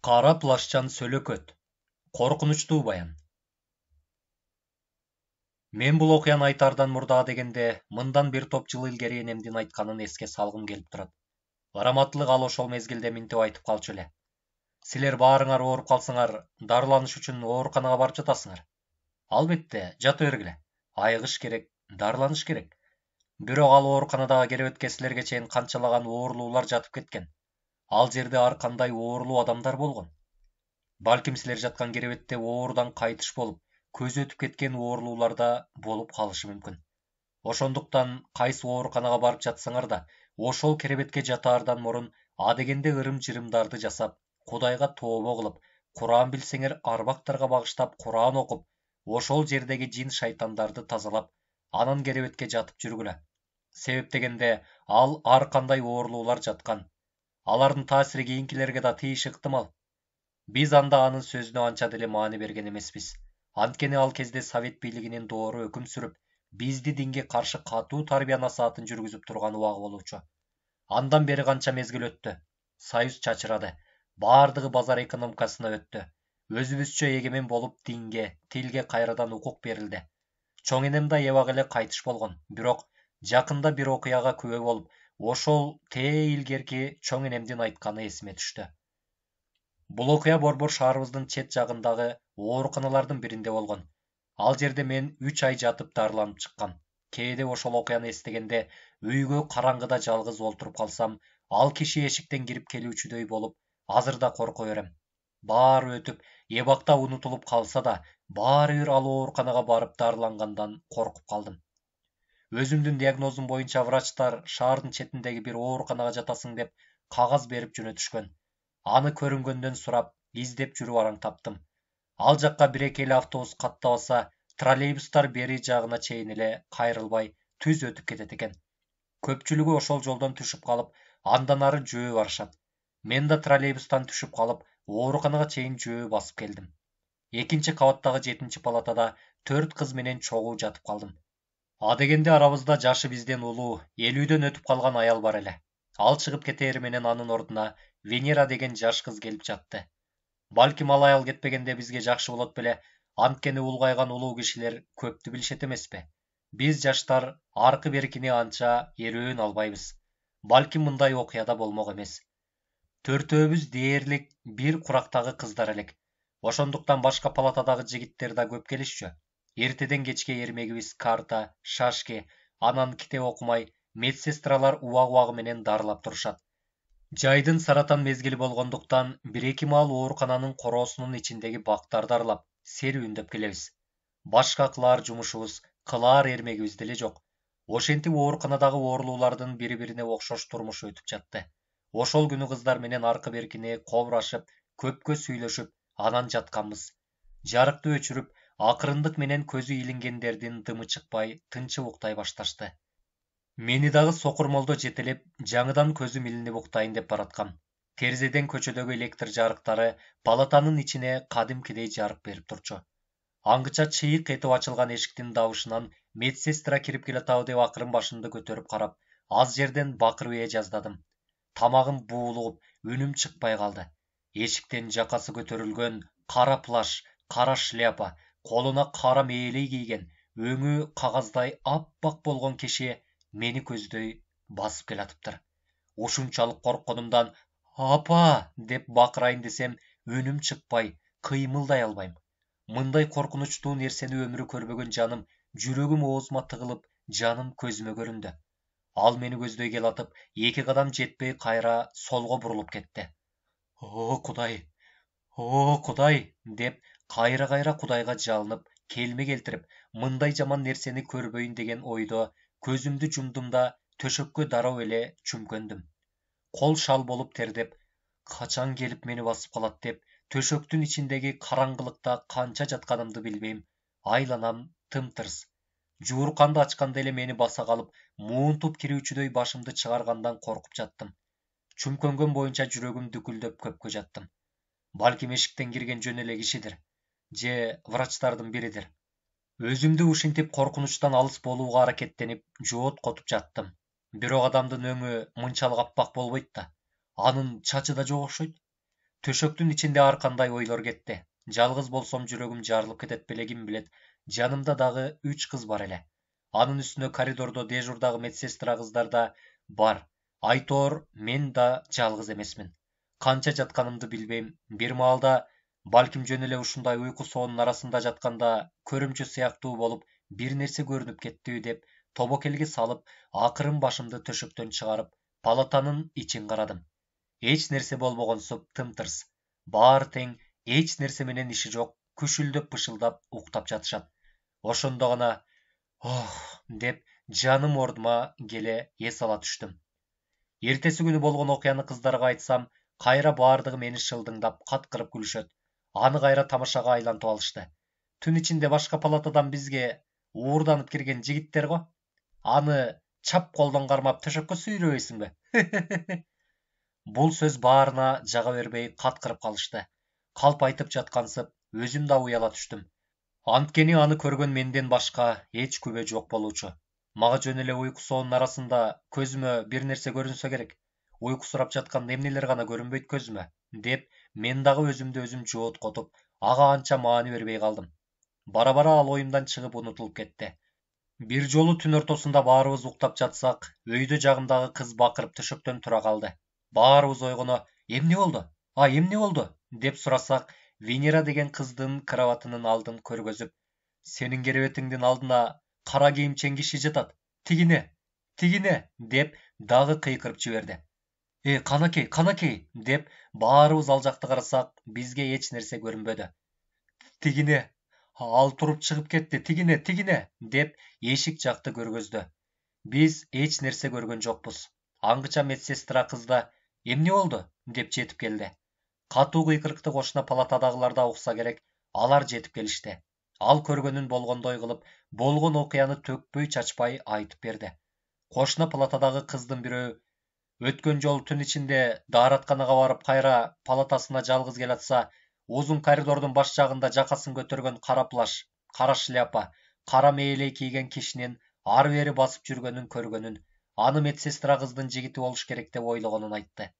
Кара плашчан сөлөкөт. Коркунучтуу баян. Мен бул окуяны айтаардан мурда дегенде мындан бир топ жыл илгери энемдин айтканын эске салгым келип турат. Раматтылык ал ошол мезгилде минтип айтып калчу эле. Силер баарыңар ооруп калсаңар, дарыланыш үчүн ооруканага барып жатасыңар. Албетте, жата бергиле. Айыгыш керек, дарыланыш керек. Бирок ал ооруканадагы керебетке силерге чейин канчалаган оорулуулар жатып кеткен. Ал жерде ар кандай оорулуу адамдар болгон. Балким силер жаткан керебетте оорудан кайтыш болуп, көзү өтүп кеткен оорулууларда болуп калышы мүмкүн. Ошондуктан кайсы ооруканага барып жатсаңар да, ошол керебетке жатаардан мурун адегенде ырым-жырымдарды жасап, Кудайга тообо кылып, Куран билсеңер арбактарга багыштап Куран окуп, ошол жердеги жин-шайтандарды тазалап, анан керебетке жатып жүргүлө. Себеп дегенде ал ар кандай оорулуулар жаткан. Алардын таасири кийинкилерге да тийиши ыктымал. Биз анда анын сөзүнө анча деле маани берген эмеспиз. Анткени ал кезде Совет бийлигинин доору өкүм сүрүп, бизди динге каршы катуу тарбия насаатын жүргүзүп турган убагы болчу. Андан бери канча мезгил өттү. Союз чачырады. Бардыгы базар экономикасына өттү. Өзүбүзчө эгемен болуп динге, тилге кайрадан укук берилди. Чоң энем да эбак эле кайтыш болгон. Бирок жакында бир окуяга күбө болуп, ошол тээ илгерки чоң энемдин айтканы эсиме түштү. Бул окуя Борбор шаарыбыздын чет жагындагы ооруканалардын биринде болгон. Ал жерде мен 3 ай жатып дарыланып чыккам. Кээде ошол окуяны эстегенде үйгө караңгыда жалгыз олтуруп калсам, ал киши эшиктен кирип келүүчүдөй болуп, азыр да корко берем. Баары өтүп, эбакта унутулуп калса да, баары бир ал ооруканага барып дарылангандан коркуп калдым. Өзүмдүн диагнозум боюнча врачтар шаардын четиндеги бир ооруканага жатасың деп кагаз берип жөнөтүшкөн. Аны көрүнгөндөн сурап, издеп жүрүп араң таптым. Ал жакка бир-эки эле автобус каттабаса, троллейбустар бери жагына чейин эле кайрылбай түз өтүп кетет экен. Көпчүлүгү ошол жолдон түшүп калып, андан ары жөө барышат. Мен да троллейбустан түшүп калып, ооруканага чейин жөө басып келдим. Экинчи кабаттагы 7 палатада 4 кыз менен чогуу жатып калдым. Адегенде арабызда жашы бизден улуу, 50дөн өтүп калган аял бар эле. Ал чыгып кетери менен анын ордуна Венера деген жаш кыз келип жатты. Балким ал аял кетпегенде бизге жакшы болот беле, анткени улгайган улуу кишилер көптү билишет эмеспи? Биз жаштар аркы беркини анча эрөөн албайбыз. Балким мындай окуя да болмок эмес. Төртөөбүз дээрлик бир курактагы кыздар элек. Ошондуктан башка палатадагы жигиттер да көп келишчү. Эртеден кечке эрмегибиз карта, шашки, анан китеп окумай, медсестралар убак-убагы менен дарылап турушат. Жайдын саратан мезгили болгондуктан бир-эки маал оорукананын короосунун ичиндеги бактарды аралап, серүүндөп келебиз. Башка кылаар жумушубуз, кылаар эрмегибиз деле жок. Ошентип ооруканадагы оорулуулардын бири-бирине окшош турмушу өтүп жатты. Ошол күнү кыздар менен аркы беркини кобурашып, көпкө сүйлөшүп, анан жатканбыз. Жарыкты өчүрүп, акырындык менен көзү илингендердин дымы чыкпай, тынчып уктай башташты. Мени дагы сокурмолдо жетелеп, жаңыдан көзүм илинип уктайын деп бараткам. Терезеден көчөдөгү электр жарыктары палатанын ичине кадимкидей жарык берип турчу. Аңгыча чыйык этип ачылган эшиктин дабышынан медсестра кирип келатабы деп акырын башымды көтөрүп карап, аз жерден бакырып жаздадым. Тамагым буулугуп, үнүм чыкпай калды. Эшиктен жакасы көтөрүлгөн, кара плаш, кара шляпа, колуна кара мээлей кийген, өңү кагаздай аппак болгон киши мени көздөй басып келатыптыр. Ушунчалык коркконумдан «Апа!» деп бакырайын десем, үнүм чыкпай, кыймылдай албайм. Мындай коркунучтуу нерсени өмүрү көрбөгөн жаным, жүрөгүм оозума тыгылып, жаным көзүмө көрүндү. Ал мени көздөй келатып, 2 кадам жетпей кайра солго бурулуп кетти. О, Кудай! О, Кудай! деп кайра-кайра Кудайга жалынып, келме келтирип, мындай жаман нерсени көрбөйүн деген ойдо көзүмдү жумдум да төшөккө дароо эле чүмкөндүм. Кол шал болуп тердеп, качан келип мени басып калат деп, төшөктүн ичиндеги караңгылыкта канча жатканымды билбейм. Айланам тымтырс. Жуурканды ачканда эле мени баса калып, муунтуп кирүүчүдөй башымды чыгаргандан коркуп жаттым. Чүмкөнгөн боюнча жүрөгүм дүкүлдөп көпкө жаттым. Балким эшиктен кирген жөн эле кишидир. Же врачтардын биридир. Өзүмдү ушинтип коркунучтан алыс болууга аракеттенип, жоот котуп жаттым. Бирок адамдын өңү мынчалык аппак болбойт да. Анын чачы да жок окшойт. Төшөктүн ичинде ар кандай ойлор кетти. Жалгыз болсом жүрөгүм жарылып кетет беле, ким билет. Жанымда дагы 3 кыз бар эле. Анын үстүнө коридордо дежурдагы медсестра кыздар да бар. Айтоор мен да жалгыз эмесмин. Канча жатканымды билбейм. Бир маалда балким жөн эле ушундай уйку соонун арасында жатканда көрүмчү сыяктуу болуп бир нерсе көрүнүп кеттиби деп тобокелге салып, акырын башымды төшөктөн чыгарып, палатанын ичин карадым. Эч нерсе болбогонсуп тымтырс. Баары тең, эч нерсе менен иши жок, күшүлдөп пышылдап уктап жатышат. Ошондо гана ох деп жаным ордума келе эс ала түштүм. Эртеси күнү болгон окуяны кыздарга айтсам, кайра баардыгы мени шылдыңдап каткырып күлүшөт. Аны кайра тамашага айлантып алышты. Түн ичинде башка палатадан бизге уурданып кирген жигиттер го. Аны чап колдон кармап төшөккө сүйрөбөйсүңбү? Бул сөз баарына жага бербей каткырып калышты. Калп айтып жаткансып, өзүм да уяла түштүм. Анткени аны көргөн менден башка эч күбө жок болчу. Мага жөн эле уйку соонун арасында көзүмө бир нерсе көрүнсө керек. Уйкусурап жатканда эмнелер гана көрүнбөйт көзүмө, деп мен дагы өзүмдү өзүм жооткотуп, ага анча маани бербей калдым. Бара-бара ал оюмдан чыгып унутулуп кетти. Бир жолу түн ортосунда баарыбыз уктап жатсак, өйдө жагымдагы кыз бакырып төшөктөн тура калды. Баарыбыз ойгоно, эмне болду? Эмне болду? Деп сурасак, Венера деген кыздын кроватынын алдын көргөзүп, сенин керебетиңдин алдына кара кийимчен киши жатат. Тигине, тигине, деп дагы кыйкырып жиберди. Канакей, канакей, деп баарыбыз ал жакты карасак, бизге эч нерсе көрүнбөдү. Тигине, ал туруп чыгып кетти, тигине, тигине, деп эшик жакты көргөздү. Биз эч нерсе көргөн жокпуз. Аңгыча медсестра кыз да эмне болду деп жетип келди. Катуу кыйкырыкты кошуна палатадагылар да укса керек, алар жетип келишти. Ал көргөнүн болгондой кылып, болгон окуяны төкпөй чачпай айтып берди. Кошуна палатадагы кыздын бирөө өткөн жолу түн ичинде дааратканага барып кайра палатасына жалгыз келатса, узун коридордун баш жагында жакасын көтөргөн кара плащ, кара шляпа, кара мээлей кийген кишинин ары бери басып жүргөнүн көргөнүн, аны медсестра кыздын жигити болуш керек деп ойлогонун айтты.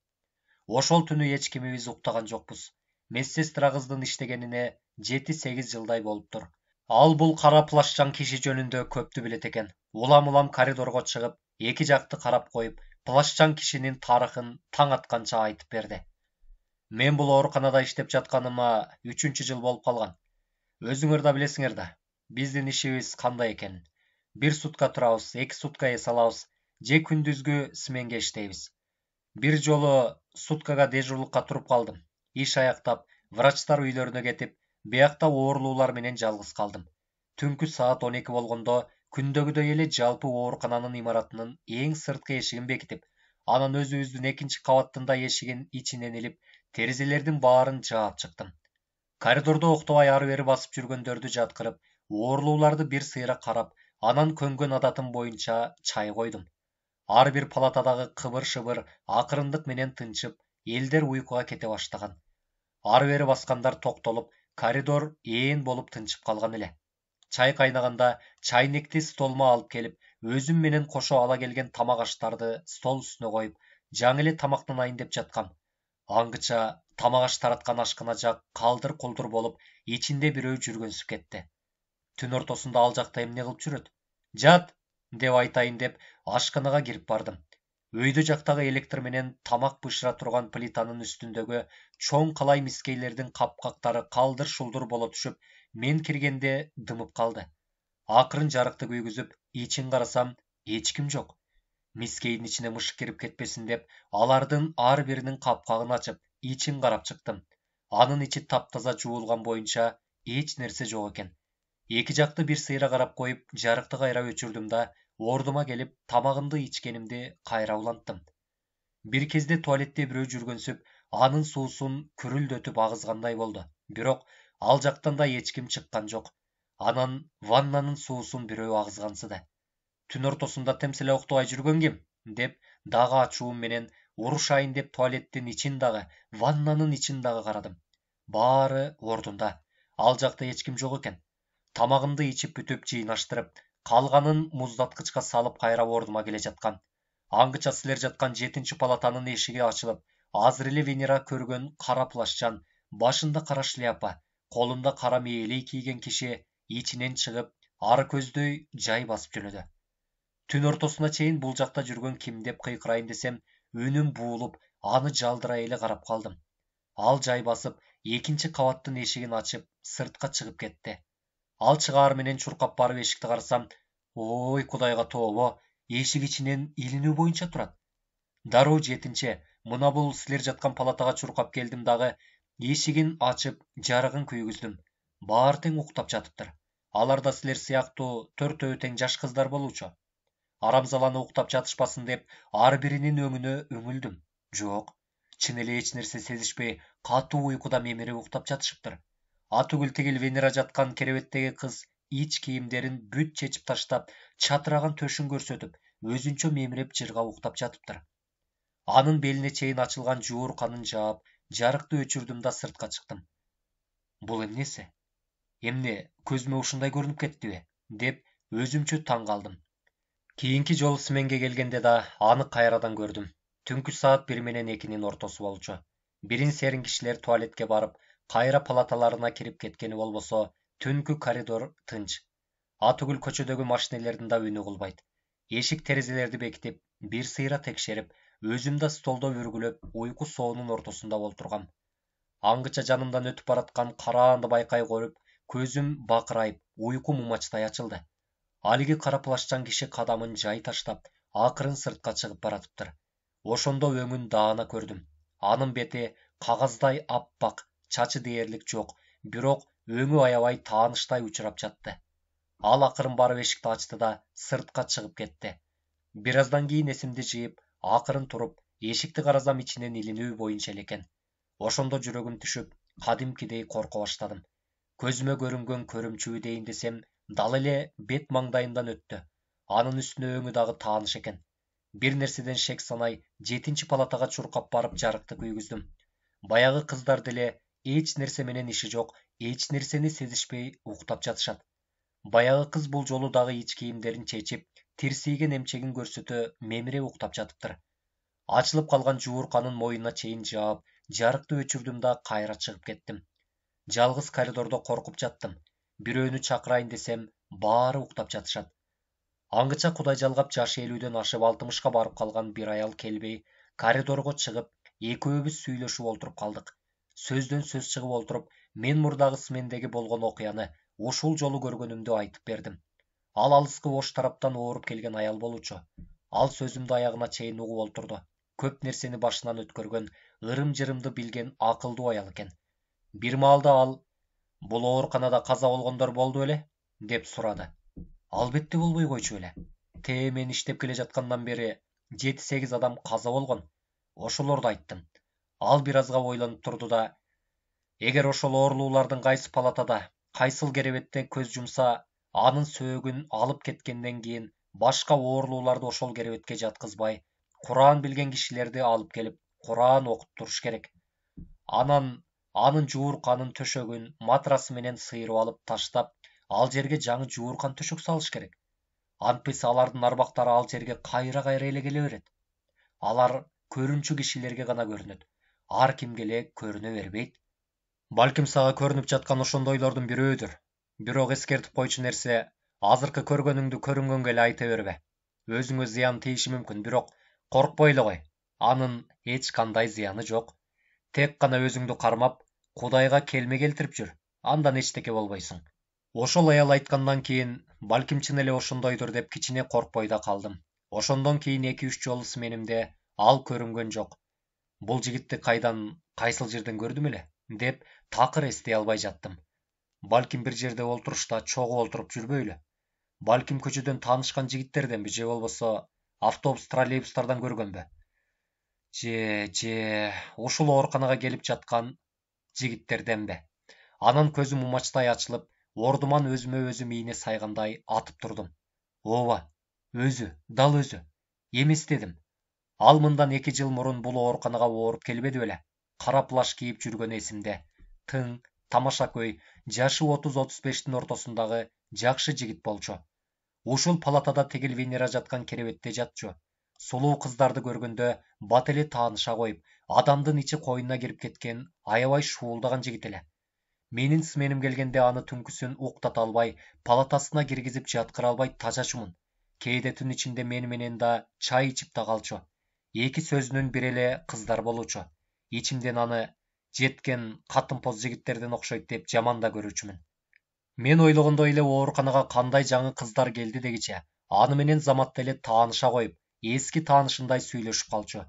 Ошол түнү эч кимибиз уктаган жокпуз. Медсестра кыздын иштегенине 7-8 жылдай болуптур. Ал бул кара плащчан киши жөнүндө көптү билет экен. Улам-улам коридорго чыгып, эки жакты карап коюп, плащчан кишинин тарыхын таң атканча айтып берди. Мен бул ооруканада иштеп жатканыма 3-жыл болуп калган. Өзүңөр да билесиңер да, биздин ишибиз кандай экенин. Бир сутка турабыз, 2 сутка эс алабыз, же күндүзгү сменге иштейбиз. Бир жолу суткага дежурлукка туруп калдым. Иш аяктап, врачтар үйлөрүнө кетип, биякта оорулуулар менен жалгыз калдым. Түнкү саат 12 болгондо күндөгүдөй эле жалпы оорукананын имаратынын эң сырткы эшигин бекитип, анан өзүбүздүн 2-кабаттында эшигин ичинен илип, терезелердин баарын жаап чыктым. Коридордо октобай ары бери басып жүргөндөрдү жаткырып, оорулууларды бир сыйра карап, анан көнгөн адатым боюнча чай койдум. Ар бир палатадагы кыбыр-шыбыр акырындык менен тынчып, элдер уйкуга кете баштаган. Ары бери баскандар токтолуп, коридор ээн болуп тынчып калган эле. Чай кайнаганда чайнекти столума алып келип, өзүм менен кошо ала келген тамак аштарды стол үстүнө коюп, жаңы эле тамактанайын деп жаткам. Аңгыча тамак аш тараткан ашкана жак калдыр-кулдур болуп, ичинде бирөө жүргөнсүп кетти. Түн ортосунда ал жакта эмне кылып жүрөт? Жат! Деп айтайын деп ашканага кирип бардым. Өйдө жактагы электр менен тамак бышыра турган плитанын үстүндөгү чоң калай мискейлердин капкактары калдыр-шулдур боло түшүп, мен киргенде дымып калды. Акырын жарыкты күйгүзүп, ичин карасам, эч ким жок. Мискейдин ичине мышык кирип кетпесин деп, алардын ар биринин капкагын ачып, ичин карап чыктым. Анын ичи таптаза жуулган боюнча эч нерсе жок экен. Эки жакты бир сыйра карап коюп, жарыкты кайра өчүрдүм да, ордума келип, тамагымды ичкенимди кайра уланттым. Бир кезде туалетте бирөө жүргөнсүп, анын суусун күрүлдөтүп агызгандай болду. Бирок ал жактан да эч ким чыккан жок. Анан ваннанын суусун бирөө агызгансыды. Түн ортосунда темселе октобай жүргөн ким? Деп дагы ачуум менен урушайын деп туалеттин ичин дагы, ваннанын ичин дагы карадым. Баары ордунда. Ал жакта эч ким жок экен. Тамагымды ичип бүтүп жыйнаштырып, калганын муздаткычка салып кайра ордума келе жаткам. Аңгыча силер жаткан 7-палатанын эшиги ачылып, азыр эле Венера көргөн кара плащан, башында кара шляпа, колунда кара мээлей кийген киши ичинен чыгып, ары көздөй жай басып жөнөдү. Түн ортосуна чейин бул жакта жүргөн ким деп кыйкырайын десем, үнүм буулуп, аны жалдырай эле карап калдым. Ал жай басып, экинчи кабаттын эшигин ачып, сыртка чыгып кетти. Ал чыгаар менен чуркап барып эшикти карасам, ой кудайга тообо, эшик ичинен илинүү боюнча турат. Дароо жетинче, мына бул силер жаткан палатага чуркап келдим дагы, эшигин ачып, жарыгын күйгүздүм. Баары тең уктап жатыптыр. Алар да силер сыяктуу төртөө тең жаш кыздар болчу. Арамзаланы уктап жатышпасын деп, ар биринин өңүнө үңүлдүм. Жок, чын эле эч нерсе сезишпей, катуу уйкуда мемирип уктап жатышыптыр. Атүгүл тигил Венера жаткан керебеттеги кыз ич кийимдерин бүт чечип таштап, чатыраган төшүн көрсөтүп, өзүнчө мемирип жыргап уктап жатыптыр. Анын белине чейин ачылган жуур канын жаап, жарыкты өчүрдүм да сыртка чыктым. Бул эмнеси? Эмне көзүмө ушундай көрүнүп кеттиби? Деп өзүмчө таң калдым. Кийинки жолу сменге келгенде да аны кайрадан көрдүм. Түнкү саат 1 менен 2-нин ортосу болчу. Бирин серин кишилер туалетке барып, кайра палаталарына кирип кеткени болбосо, түнкү коридор тынч. Атүгүл көчөдөгү машинелердин да үнү кылбайт. Эшик терезелерди бекитип, бир сыйра текшерип, өзүм да столдо үргүлөп, уйку соонун ортосунда олтургам. Аңгыча жанымдан өтүп бараткан караанды байкай көрүп, көзүм бакырайып, уйку мумачтай ачылды. Алиги кара плащан киши кадамын жай таштап, акырын сыртка чыгып баратыптыр. Ошондо өңүн даана көрдүм. Анын бети кагаздай аппак, чачы дээрлик жок, бирок өңү аябай таанычтай учурап жатты. Ал акырын барып эшикти ачты да сыртка чыгып кетти. Бир аздан кийин эсимди жыйып, акырын туруп, эшикти карасам ичинен илинүү боюнча эле экен. Ошондо жүрөгүм түшүп, кадимкидей корко баштадым. Көзүмө көрүнгөн көрүмчү дейин десем, дал эле бет маңдайымдан өттү. Анын үстүнө өңү дагы тааныш экен. Бир нерседен шек санай, 7 палатага чуркап барып жарыкты күйгүздүм. Баягы кыздар деле эч нерсе менен иши жок, эч нерсени сезишпей уктап жатышат. Баягы кыз бул жолу дагы ич кийимдерин чечип, тирсийген эмчегин көрсөтө мемире уктап жатыптыр. Ачылып калган жуурканын моюнуна чейин жаап, жарыкты өчүрдүм да кайра чыгып кеттим. Жалгыз коридордо коркуп жаттым. Бирөөнү чакырайын десем, баары уктап жатышат. Аңгыча кудай жалгап жашы 50дөн ашып 60ка барып калган бир аял келбей, коридорго чыгып, экөөбүз сүйлөшүп олтуруп калдык. Сөздөн сөз чыгып олтуруп, мен мурдагы смендеги болгон окуяны, ушул жолу көргөнүмдү айтып бердим. Ал алыскы ош тараптан ооруп келген аял болчу. Ал сөзүмдү аягына чейин угуп олтурду. Көп нерсени башынан өткөргөн, ырым-жырымды билген акылдуу аял экен. Бир маалда ал: "Бул ооруканада каза болгондор болду беле?" деп сурады. Албетте болбой койчу беле. Мен иштеп келе жаткандан бери 7-8 адам каза болгон. Ошолорду айттым. Ал бир азга ойлонуп турду да: "Эгер ошол оорулуулардын кайсы палатада, кайсыл керебетте көз жумса, анын сөөгүн алып кеткенден кийин башка оорулууларды ошол керебетке жаткызбай, Куран билген кишилерди алып келип, Куран окуттуруш керек. Анын жуурканын төшөгүн, матрасы менен сыйрып алып таштап, ал жерге жаңы жууркан төшөк салыш керек. Антпесе алардын арбактары ал жерге кайра-кайра эле келе берет. Алар көрүнчү кишилерге гана көрүнөт. Ар кимге эле көрүнө бербейт. Балким сага көрүнүп жаткан ошондойлордун бирөөдүр. Бирок эскертип койчу нерсе, азыркы көргөнүңдү көрүнгөнгө эле айта бербе. Өзүңө зыян тийиши мүмкүн, бирок коркпой эле кой. Анын эч кандай зыяны жок. Тек гана өзүңдү кармап, Кудайга келме келтирип жүр. Андан эчтеке болбойсуң." Ошол аял айткандан кийин, балким чын эле ошондойдур деп кичине коркпой да калдым. Ошондон кийин 2-3 жолу сменимде ал көрүнгөн жок. Бул жигитти кайсыл жерден көрдүм эле деп такыр эстей албай жаттым. Балким бир жерде олтурушта чогуу олтуруп жүрбөйлү. Балким көчөдөн таанышкан жигиттерденби, же болбосо автобус, троллейбустардан көргөнбү? Же ушул ооруканага келип жаткан жигиттерденби? Анан көзүм умачтай ачылып, ордуман өзүмө өзүм ийне сайгандай атып турдум. Ооба, өзү, дал өзү. Эмес дедим. Ал мындан 2 жыл мурун бул ооруканага ооруп келбеди беле? Кара плащ кийип жүргөнү эсимде. Тың, тамашакөй, жашы 30-35тин ортосундагы жакшы жигит болчу. Ушул палатада тигил Венера жаткан керебетте жатчу. Сулуу кыздарды көргөндө бат эле тааныша коюп, Адамдын ичи койнуна кирип кеткен аябай шуулдаган жигит эле. Менин сменим келгенде аны түнкүсүн уктата албай, палатасына киргизип жаткыра албай тажачумун. Кээде түн ичинде мени менен да чай ичип да калчу. Эки сөзүнүн бири эле кыздар болучу. Ичимден аны жеткен катын-поз жигиттерден окшойт деп жаман да көрүүчүмүн. Мен ойлогондой эле ооруканага кандай жаңы кыздар келди дегиче, аны менен заматта эле тааныша коюп, эски таанышындай сүйлөшүп калчу.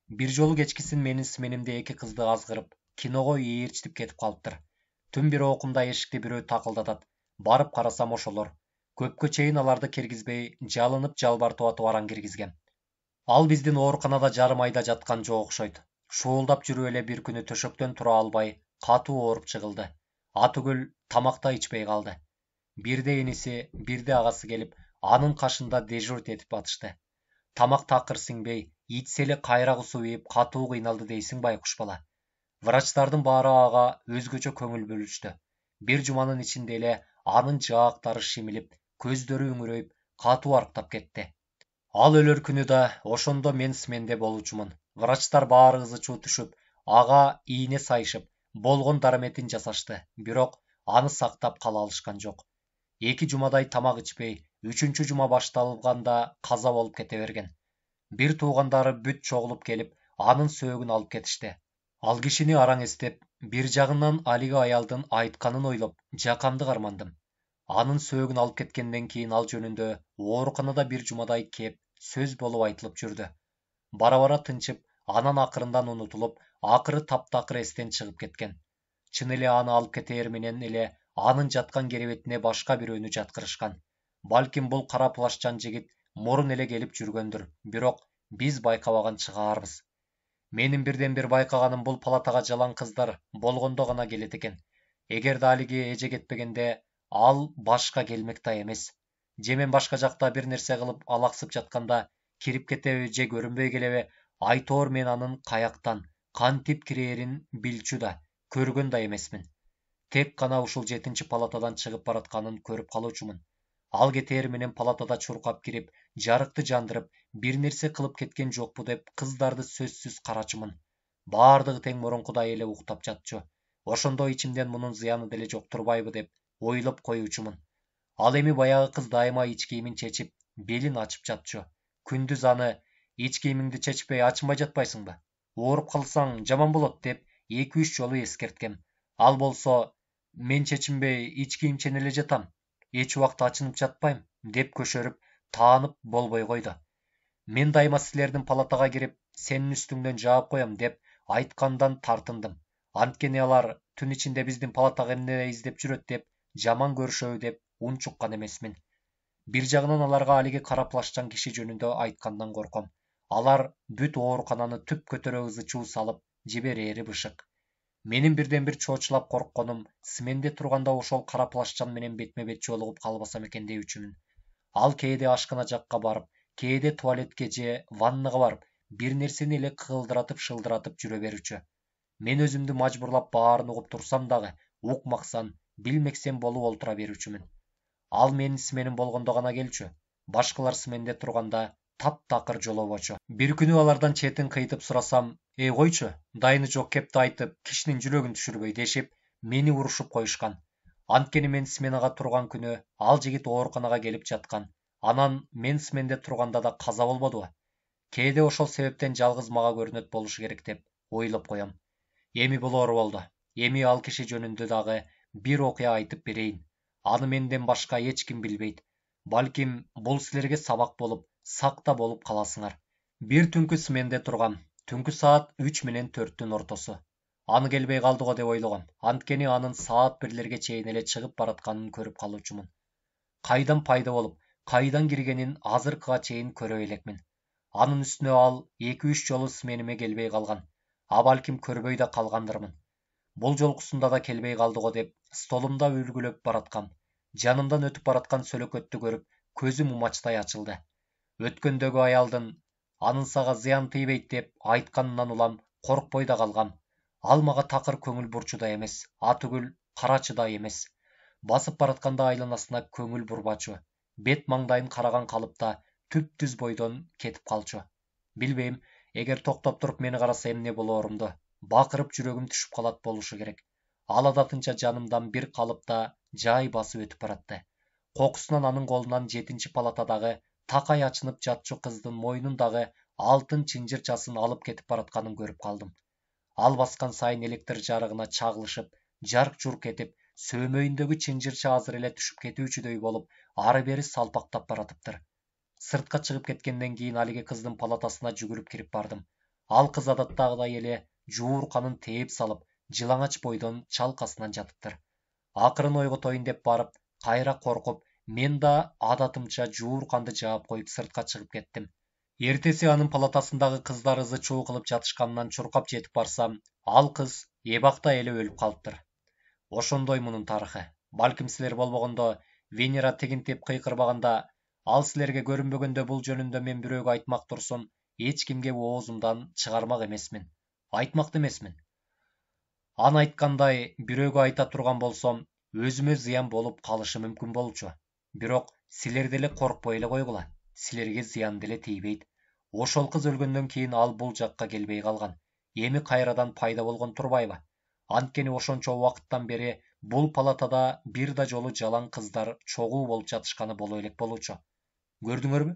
Бир жолу кечкисин менин сменимде эки кызды азгырып, киного ээрчитип кетип калыптыр. Түн бир окумда эшикти бирөө такылдатат. Барып карасам ошолор. Көпкө чейин аларды киргизбей, жалынып жалбартып атып аран киргизгем. Ал биздин ооруканада жарым айда жаткан жок окшойт. Шуулдап жүрүп эле бир күнү төшөктөн тура албай, катуу ооруп чыгылды. Атүгүл тамак да ичпей калды. Бирде иниси, бирде агасы келип, анын кашында дежурить этип атышты. Тамак такыр сиңбей, ичсе эле кайра кусуп катуу кыйналды дейсиң байкуш бала. Врачтардын баары ага өзгөчө көңүл бөлүштү. Бир жуманын ичинде эле анын жаактары шимилип, көздөрү үңүрөйүп, катуу арыктап кетти. Ал өлөр күнү да ошондо мен сменде болчумун. Врачтар баары ызы чуу түшүп, ага ийне сайышып, болгон дараметин жасашты. Бирок аны сактап кала алышкан жок. 2 жумадай тамак ичпей, 3-чү жума башталганда каза болуп кете берген. Бир туугандары бүт чогулуп келип, анын сөөгүн алып кетишти. Ал кишини араң эстеп, бир жагынан алиги аялдын айтканын ойлоп, жакамды кармандым. Анын сөөгүн алып кеткенден кийин ал жөнүндө ооруканада бир жумадай кеп, сөз болуп айтылып жүрдү. Бара-бара тынчып, анан акырындан унутулуп, акыры таптакыр эстен чыгып кеткен. Чын эле аны алып кетээр менен эле анын жаткан керебетине башка бирөөнү жаткырышкан. Балким бул кара плашчан жигит мурун эле келип жүргөндүр, бирок биз байкабаган чыгаарбыз. Менин бирден бир байкаганым бул палатага жалаң кыздар болгондо гана келет экен. Эгерде алиги эже кетпегенде, ал башка келмек да эмес. Же мен башка жакта бир нерсе кылып алаксып жатканда кирип кетеби же көрүнбөй келеби, айтоор мен анын каяктан, кантип кирээрин билчү да, көргөн да эмесмин. Тек гана ушул 7 палатадан чыгып баратканын көрүп калуучумун. Ал кетээр менен палатада чуркап кирип, жарыкты жандырып, бир нерсе кылып кеткен жокпу деп кыздарды сөзсүз карачумун. Баардыгы тең мурункудай эле уктап жатчу. Ошондо ичимден мунун зыяны деле жок турбайбы деп ойлоп коюучумун. Ал эми баягы кыз дайыма ич кийимин чечип, белин ачып жатчу. Күндүз аны ич кийимиңди чечпей ачынбай жатпайсыңбы? Ооруп калсаң жаман болот деп 2-3 жолу эскерткем. Ал болсо, мен чечинбей ич кийим чене эле жатам. Эч убакта ачынып жатпайм деп көшөрүп, таанып болбой койду. Мен дайыма силердин палатага кирип, сенин үстүңдөн жаап коем деп айткандан тартындым. Анткени алар түн ичинде биздин палатага эмне издеп жүрөт деп жаман көрүшөбү деп унчуккан эмесмин. Бир жагынан аларга алиги кара плашчан киши жөнүндө айткандан корком. Алар бүт оорукананы түп көтөрө ызы чуу салып жиберери бышык. Менин бирден бир чоочулап коркконум сменде турганда ошол кара плашчан менен бетме бет жолугуп калбасам экен деүүчүмүн. Ал кээде ашкана жакка барып, кээде туалетке же ваннага барып, бир нерсени эле кыгылдыратып шылдыратып жүрө берүүчү. Мен өзүмдү мажбурлап баарын угуп турсам дагы, укмаксан, билмексен болуп олтура берүүчүмүн. Ал менин сменим болгондо гана келчү. Башкалар сменде турганда таптакыр жолобочу. Бир күнү алардан четин кыйтып сурасам, койчу, дайыны жок кепти айтып, кишинин жүрөгүн түшүрбөй дешип, мени урушуп коюшкан. Анткени мен сменага турган күнү ал жигит ооруканага келип жаткан. Анан мен сменде турганда да каза болбодубу? Кээде ошол себептен жалгыз мага көрүнөт болушу керек деп ойлоп коем. Эми болоору болду. Эми ал киши жөнүндө дагы бир окуя айтып берейин. Аны менден башка эч ким билбейт. Балким бул силерге сабак болуп, сакта болуп каласыңар. Бир түнкү сменде тургам. Түнкү саат 3 менен 4-түн ортосу. Аны келбей калды го деп ойлогом. Анткени анын саат 1-лерге чейин эле чыгып баратканын көрүп калуучумун. Кайдан пайда болуп, кайдан киргенин азыркыга чейин көрө элекмин. Анын үстүнө ал 2-3 жолу смениме келбей калган. А балким көрбөй да калгандырмын. Бул жолкусунда да келбей калды го деп столумда үлгүлөп бараткам. Жанымдан өтүп бараткан сөлөкөттү көрүп, көзүм умачтай ачылды. Өткөндөгү аялдын анын сага зыян тийбейт деп айтканынан улам коркпой да калгам. Ал мага такыр көңүл бурчу да эмес, атүгүл карачы да эмес. Басып баратканда айланасына көңүл бурбачу. Бет маңдайын караган калыпта түп-түз бойдон кетип калчу. Билбейм, Эгер токтоп туруп мени караса эмне болоорумду, бакырып жүрөгүм түшүп калат болушу керек. Ал адатынча жанымдан бир калыпта жай басып өтүп баратты. Кокусунан анын колунан 7 палатадагы такай ачынып жатчу кыздын мойнундагы алтын чынжырчасын алып кетип баратканын көрүп калдым. Ал баскан сайын электр жарыгына чагылышып, жарк журк этип, сөөмөйүндөгү чынжырча азыр эле түшүп кетүүчүдөй болуп, ары бери салпактап баратыптыр. Сыртка чыгып кеткенден кийин алиги кыздын палатасына жүгүрүп кирип бардым. Ал кыз адаттагыдай эле жуурканын тээп салып, жылаңач бойдон чалкасынан жатыптыр. Акырын ойготоюн деп барып, кайра коркуп, мен да адатымча жуурканды жаап коюп сыртка чыгып кеттим. Эртеси анын палатасындагы кыздар ызы чуу кылып жатышканынан чуркап жетип барсам, ал кыз эбакта эле өлүп калыптыр. Ошондой мунун тарыхы. Балким силер болбогондо Венера тегинтип кыйкырбаганда, ал силерге көрүнбөгөндө бул жөнүндө мен бирөөгө айтмак турсум, эч кимге оозумдан чыгармак эмесмин. Айтмакты эмесмин. Аны айткандай, бирөөгө айта турган болсом, өзүмө зыян болуп калышы мүмкүн болчу. Бирок силер деле коркпой эле койгула. Силерге зыян деле тийбейт. Ошол кыз өлгөндөн кийин ал бул жакка келбей калган. Эми кайрадан пайда болгон турбайбы? Анткени ошончо убакыттан бери бул палатада бир да жолу жалаң кыздар чогуу болуп жатышканы боло элек болчу. Көрдүңөрбү?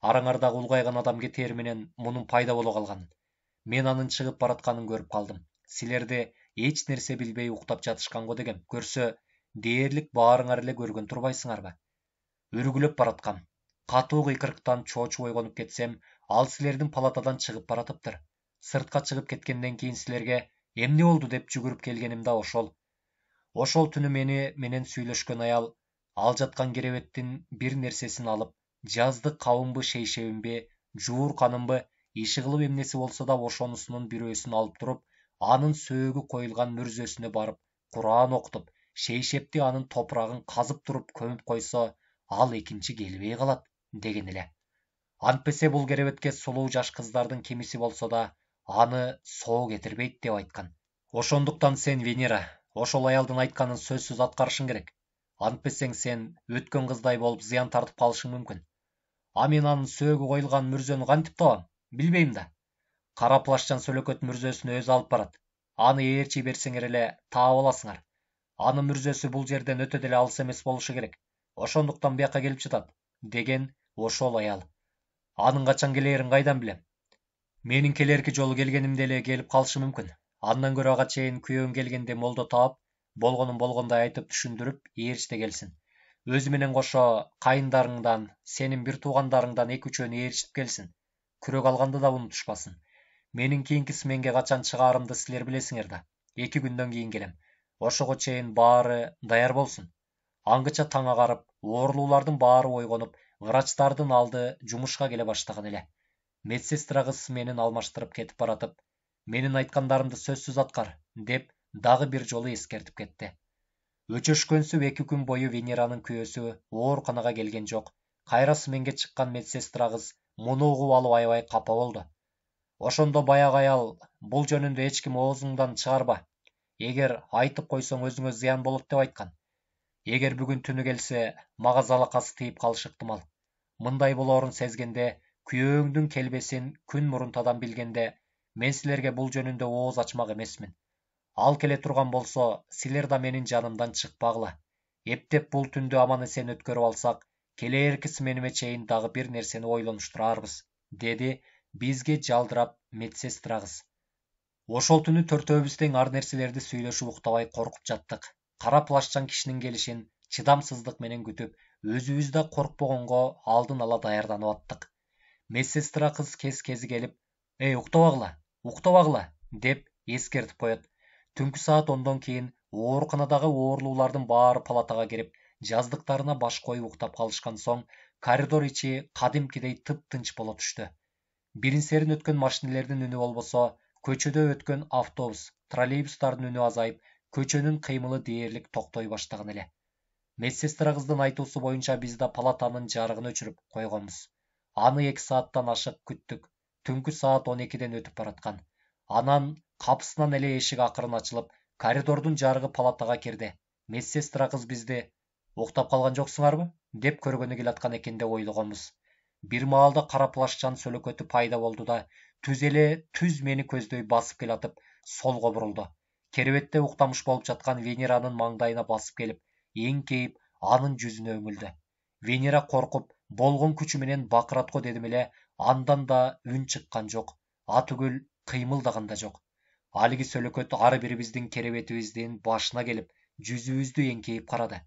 Араңардагы улгайган адам кетээр менен мунун пайда боло калганын. Мен анын чыгып баратканын көрүп калдым. Силерде эч нерсе билбей уктап жатышканго дегем. Көрсө, дээрлик баарыңар эле көргөн турбайсыңарбы? Өргүлөп бараткам. Катуу кыйкырыктан чоочуп ойгонуп кетсем, ал силердин палатадан чыгып баратыптыр. Сыртка чыгып кеткенден кийин силерге эмне болду деп жүгүрүп келгеним да ошол. Ошол түнү мени менен сүйлөшкөн аял, ал жаткан керебеттин бир нерсесин алып, жазды кабынбы шейшебимби, жуурканымбы, иши кылып эмнеси болсо да ошонусунун бирөөсүн алып туруп, анын сөөгү коюлган мүрзөсүнө барып, Куран окутуп, шейшепти анын топурагын казып туруп көмүп койсо, ал экинчи келбей калат, деген эле. Антпесе бул керебетке сулуу жаш кыздардын кимиси болсо да, аны соо кетирбейт деп айткан. Ошондуктан сен, Венера, ошол аялдын айтканын сөзсүз аткарышың керек. Антпесең сен өткөн кыздай болуп зыян тартып калышың мүмкүн. А мен анын сөөгү коюлган мүрзөнү кантип табам? Билбейм да. Кара плашчан сөлөкөт мүрзөсүн өзү алып барат. Аны ээрчи берсеңер эле таап аласыңар. Анын мүрзөсү бул жерден өтө деле алыс эмес болушу керек. Ошондуктан бияка келип жатат, деген ошол аял. Анын качан келээрин кайдан билем? Менин келерки жолу келгенимде эле келип калышы мүмкүн. Андан көрө ага чейин күйөөң келгенде молдо таап, болгонун болгондой айтып түшүндүрүп, ээрчите келсин. Өзү менен кошо кайындарыңдан, сенин бир туугандарыңдан 2-3 ээрчитип келсин. Күрөк алганды да унутушпасын. Менин кийинки сменге качан чыгаарымды силер билесиңер да. 2 күндөн кийин келем. Ошого чейин баары даяр болсун. Аңгыча таң агарып, оорулуулардын баары ойгонуп, врачтардын алды жумушка келе баштаган эле. Медсестра кыз менин алмаштырып кетип баратып, менин айткандарымды сөзсүз аткар, деп дагы бир жолу эскертип кетти. Өчөшкөнсүп 2 күн бою Венеранын күйөөсү ооруканага келген жок. Кайра сменге чыккан медсестра кыз муну угуп алып аябай капа болду. Ошондо баягы аял, бул жөнүндө эч ким оозуңдан чыгарба. Эгер айтып койсоң өзүңө зыян болот деп айткан. Эгер бүгүн түнү келсе, мага залакасы тийип калышы ыктымал. Мындай болоорун сезгенде, күйөөңдүн келбесин күн мурунтадан билгенде, мен силерге бул жөнүндө ооз ачмак эмесмин. Ал келе турган болсо, силер да менин жанымдан чыкпагыла. Эптеп бул түндү аман эсен өткөрүп алсак, келээрки смениме чейин дагы бир нерсени ойлонуштурарбыз, деди бизге жалдырап медсестра кыз. Ошол түнү төртөөбүз тең ар нерселерди сүйлөшүп уктабай коркуп жаттык. Кара плашчан кишинин келишин чыдамсыздык менен күтүп, өзүбүз да коркпогонго алдын ала даярданып аттык. Медсестра кыз кези келип, уктабагыла, деп эскертип коет. Түнкү саат 10дон кийин ооруканадагы оорулуулардын баары палатага кирип, жаздыктарына баш коюп уктап калышкан соң, коридор ичи кадимкидей тып-тынч боло түштү. Бирин-серин өткөн машинелердин үнү болбосо, көчөдө өткөн автобус, троллейбустардын үнү азайып, көчөнүн кыймылы дээрлик токтой баштаган эле. Медсестра кыздын айтуусу боюнча биз да палатанын жарыгын өчүрүп койгонбуз. Аны 2 сааттан ашык күттүк. Түнкү саат 12ден өтүп бараткан. Анан капысынан эле эшик акырын ачылып, коридордун жарыгы палатага кирди. Медсестра кыз бизди уктап калган жоксуңарбы? Деп көргөнү келаткан экен деп ойлогонбуз. Бир маалда кара плашчан сөлөкөтү пайда болду да, түз мени көздөй басып келатып солго бурулду. Керебетте уктамыш болуп жаткан Венеранын маңдайына басып келип, эңкейип, анын жүзүнө үңүлдү. Венера коркуп, болгон күчү менен бакыратко дедим эле, андан да үн чыккан жок, атүгүл кыймылдаган да жок. Алиги сөлөкөт ар бирибиздин керебетибиздин башына келип, жүзүбүздү эңкейип карады.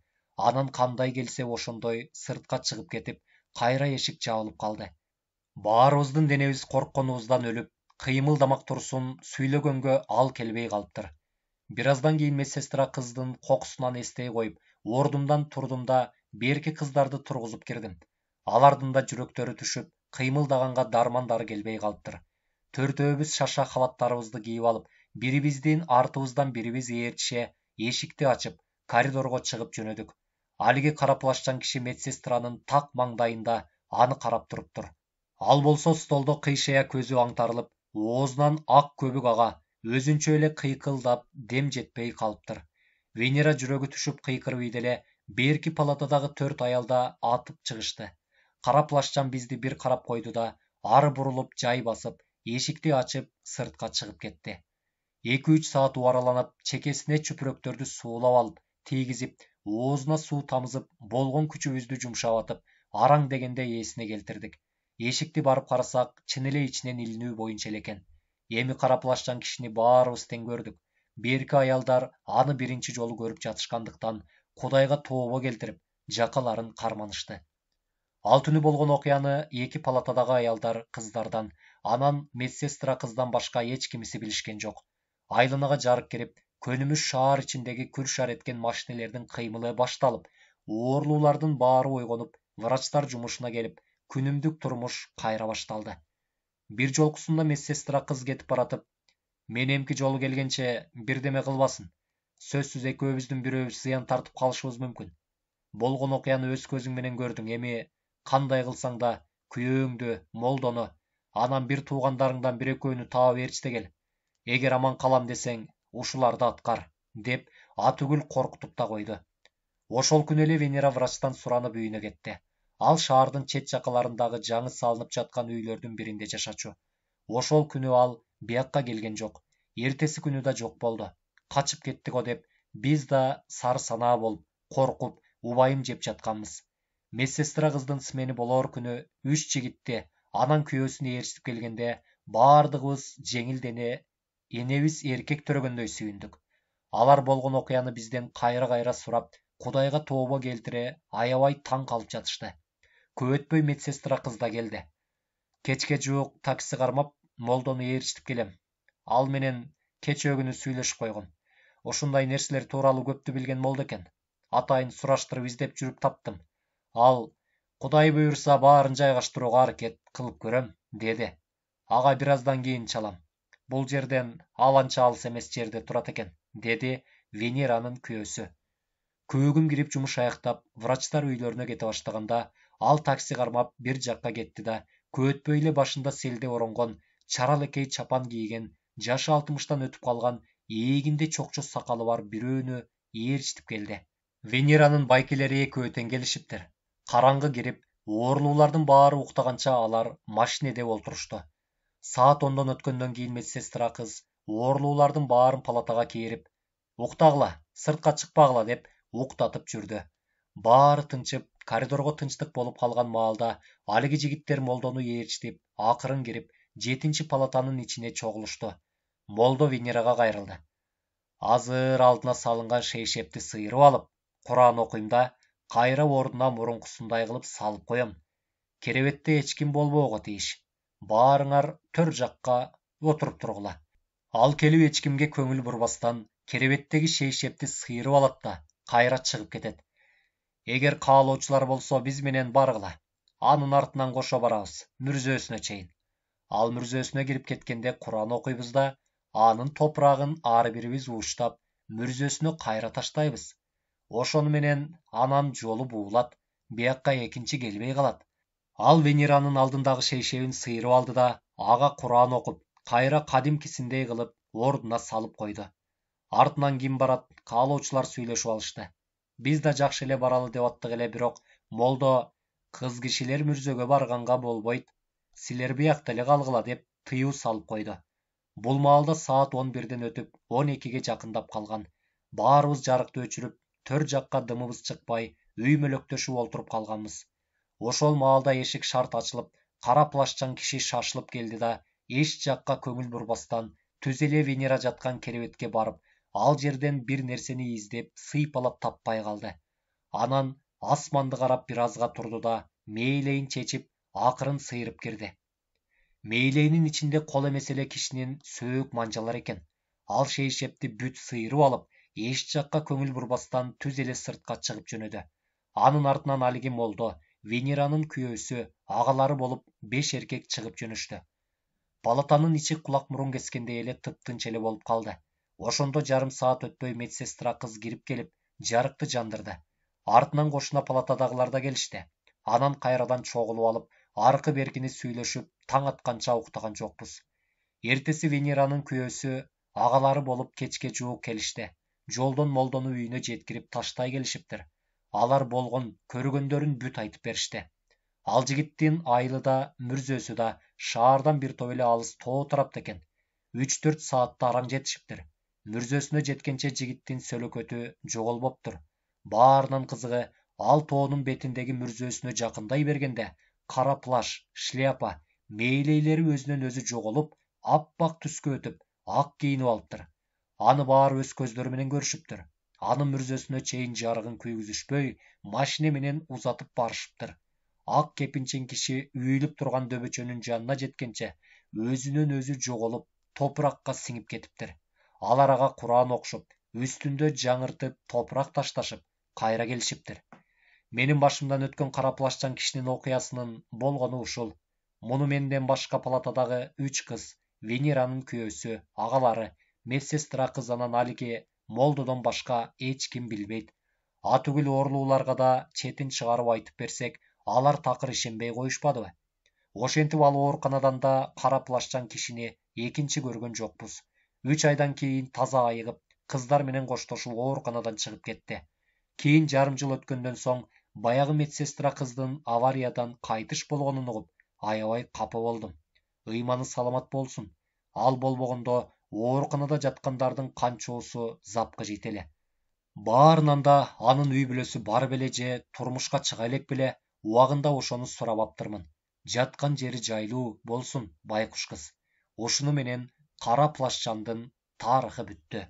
Анан кандай келсе ошондой сыртка чыгып кетип, кайра эшик жабылып калды. Баарыбыздын денебиз коркконубуздан өлүп, кыймылдамак турсун, сүйлөгөнгө ал келбей калыптыр. Бир аздан кийин медсестра кыздын кокусунан эстей коюп, ордумдан турдум да берки кыздарды тургузуп кирдим. Алардын да жүрөктөрү түшүп, кыймылдаганга дармандары келбей калыптыр. Төртөөбүз шаша халаттарыбызды кийип алып, бирибиздин артыбыздан бирибиз ээрчише эшикти ачып, коридорго чыгып жөнөдүк. Алиги кара плащтан киши медсестранын так маңдайында аны карап туруптур. Ал болсо столдо кыйшая көзү аңтарылып, оозунан ак көбүк ага, өзүнчө эле кыйкылдап дем жетпей калыптыр. Венера жүрөгү түшүп кыйкырып ийди эле, берки палатадагы 4 аял да атып чыгышты. Кара плащан бизди бир карап койду да, ары бурулуп жай басып, эшикти ачып, сыртка чыгып кетти. 2-3 саат убараланып, чекесине чүпүрөктөрдү суулап алып, тийгизип, оозуна суу тамызып, болгон күчүбүздү жумшап атып, араң дегенде эсине келтирдик. Эшикти барып карасак, чын эле ичинен илинүү боюнча эле экен. Эми кара плащан кишини баарыбыз тең көрдүк. Берки аялдар аны биринчи жолу көрүп жатышкандыктан, Кудайга тообо келтирип, жакаларын карманышты. Ал түнү болгон окуяны эки палатадагы аялдар кыздардан, анан медсестра кыздан башка эч кимиси билишкен жок. Айланага жарык кирип, көнүмүш шаар ичиндеги күр-шар эткен машинелердин кыймылы башталып, оорлуулардын баары ойгонуп, врачтар жумушуна келип, күнүмдүк турмуш кайра башталды. Бир жолкусунда медсестра кыз кетип баратып, мен эмки жолу келгенче бирдеме кылбасын. Сөзсүз экөөбүздүн бирөөбүз зыян тартып калышыбыз мүмкүн. Болгон окуяны өз көзүң менен көрдүң, эми кандай кылсаң да күйөөңдү, молдону, анан бир туугандарыңдан бир экөөнү таап ээрчите кел. Эгер аман калам десең, ушуларды аткар, деп атүгүл коркутуп да койду. Ошол күнү эле Венера врачтан суранып үйүнө кетти. Ал шаардын чет жакаларындагы жаңы салынып жаткан үйлөрдүн биринде жашачу. Ошол күнү ал биякка келген жок. Эртеси күнү да жок болду. Качып кетти го деп, биз да сары санаа болуп, коркуп, убайым жеп жатканбыз. Медсестра кыздын смени болоор күнү 3 жигитти, анан күйөөсүн ээрчитип келгенде, баардыгыбыз жеңил дене энебиз эркек төрөгөндөй сүйүндүк. Алар болгон окуяны бизден кайра-кайра сурап, Кудайга тообо келтире, аябай таң калып жатышты. Көп өтпөй медсестра кыз да келди. Кечке жуук такси кармап, молдону ээрчитип келем. Ал менен кечээ күнү сүйлөшүп койгом. Ушундай нерселер тууралуу көптү билген молдо экен. Атайын сураштырып издеп жүрүп таптым. Ал Кудай буйрса баарын жайгаштырууга аракет кылып көрөм, деди. Ага бир аздан кийин чалам. Бул жерден ал анча алыс эмес жерде турат экен, деди Венеранын күйөөсү. Көөгүм кирип жумуш аяктап, врачтар үйлөрүнө кете баштаганда, ал такси кармап бир жакка кетти да, көп өтпөй эле башында селде оронгон, чаралекей чапан кийген, жашы 60-тан өтүп калган, ээлигинде чокчо сакалы бар бирөөнү ээрчитип келди. Венеранын байкелери экөө тең келишиптир. Караңгы кирип, оорлуулардын баары уктаганча алар машинеде олтурушту. Саат 10дон өткөндөн кийин медсестра кыз оорлуулардын баарын палатага кээрип, уктагыла, сыртка чыкпагыла деп уктатып жүрдү. Баары тынчып, коридорго тынчтык болуп калган маалда алиги жигиттер молдону ээрчитип, акырын кирип, 7 палатанын ичине чогулушту. Молдо Венерага кайрылды. Азыр алдына салынган шейшепти сыйрып алып, Куран окуйм да, кайра ордуна мурункусундай кылып салып коем. Керебетте эч ким болбоого тийиш. Баарыңар төр жакка отуруп тургула. Ал келип эч кимге көңүл бурбастан, керебеттеги шейшепти сыйрып алат да, кайра чыгып кетет. Эгер каалоочулар болсо биз менен баргыла. Анын артынан кошо барабыз, мүрзөсүнө чейин. Ал мүрзөсүнө кирип кеткенде Куран окуйбуз да, анын топурагын ар бирибиз ууштап, мүрзөсүнө кайра таштайбыз. Ошону менен анан жолу буулат, биякка экинчи келбей калат. Ал Венеранын алдындагы шейшебин сыйрып алды да, ага Куран окуп, кайра кадимкисиндей кылып ордуна салып койду. Артынан ким барат, каалоочулар сүйлөшүп алышты. Биз да жакшы эле баралы деп аттык эле, бирок молдо кыз кишилер мүрзөгө барганга болбойт, силер биякта эле калгыла деп тыюу салып койду. Бул маалда саат 11ден өтүп 12ге жакындап калган. Баарыбыз жарыкты өчүрүп, төр жакка дымыбыз чыкпай, үй мөлөктөшүп олтуруп калганбыз. Ошол маалда эшик шарт ачылып, кара плашчан киши шашылып келди да, эч жакка көңүл бурбастан түз эле Венера жаткан керебетке барып, ал жерден бир нерсени издеп, сыйпалап таппай калды. Анан асманды карап бир азга турду да, мээлейин чечип, акырын сыйрып кирди. Мээлейинин ичинде кол эмес эле кишинин сөөк манжалар экен. Ал шейшепти бүт сыйрып алып, эч жакка көңүл бурбастан түз эле сыртка чыгып жөнөдү. Анын артынан алиги молдо, Венеранын күйөөсү, агалары болуп 5 эркек чыгып жөнөштү. Палатанын ичи кулак мурун кескендей эле тыптынч эле болуп калды. Ошондо жарым саат өтпөй медсестра кыз кирип келип, жарыкты жандырды. Артынан кошуна палатадагылар да келишти. Анан кайрадан чогулуп алып, аркы беркини сүйлөшүп, таң атканча уктаган жокпуз. Эртеси Венеранын күйөөсү, агалары болуп кечке жуук келишти. Жолдон молдону үйүнө жеткирип таштай келишиптир. Алар болгон, көргөндөрүн бүт айтып беришти. Ал жигиттин айылы да, мүрзөсү да шаардан бир топ эле алыс тоо тарапта экен. 3-4 саатта араң жетишиптир. Мүрзөсүнө жеткенче жигиттин сөлөкөтү жоголбоптур. Баарынан кызыгы, ал тоонун бетиндеги мүрзөсүнө жакындай бергенде, кара плаш, шляпа, мээлейлери өзүнөн өзү жоголуп, аппак түскө өтүп, ак кийинип алыптыр. Аны баары өз көздөрү менен көрүшүптүр. Анын мүрзөсүнө чейин жарыгын күйгүзүшпөй, машине менен узатып барышыптыр. Ак кепинчен киши үйүлүп турган дөбөчөнүн жанына жеткенче, өзүнөн өзү жоголуп, топуракка сиңип кетиптир. Алар ага Куран окушуп, үстүндө жаңыртып, топурак ташташып, кайра келишиптир. Менин башымдан өткөн кара плашчан кишинин окуясынын болгону ушул. Муну менден башка палатадагы 3 кыз, Венеранын күйөөсү, агалары, медсестра кыз анан алиги молдодон башка эч ким билбейт. Атүгүл оорулууларга да четин чыгарып айтып берсек, алар такыр ишенбей коюшпадыбы? Ошентип ал ооруканадан да кара плашчан кишини экинчи көргөн жокпуз. 3 айдан кийин таза айыгып, кыздар менен коштошуп ооруканадан чыгып кетти. Кийин жарым жыл өткөндөн соң баягы медсестра кыздын авариядан кайтыш болгонун угуп, аябай капа болдум. Ыйманы саламат болсун. Ал болбогондо ооруканада жаткандардын канчоосу запка жете эле. Баарынан да анын үй бүлөсү бар беле же турмушка чыга элек беле, убагында ошону сурабаптырмын. Жаткан жери жайлуу болсун, байкуш кыз. Ушуну менен кара плашчандын тарыхы бүттү.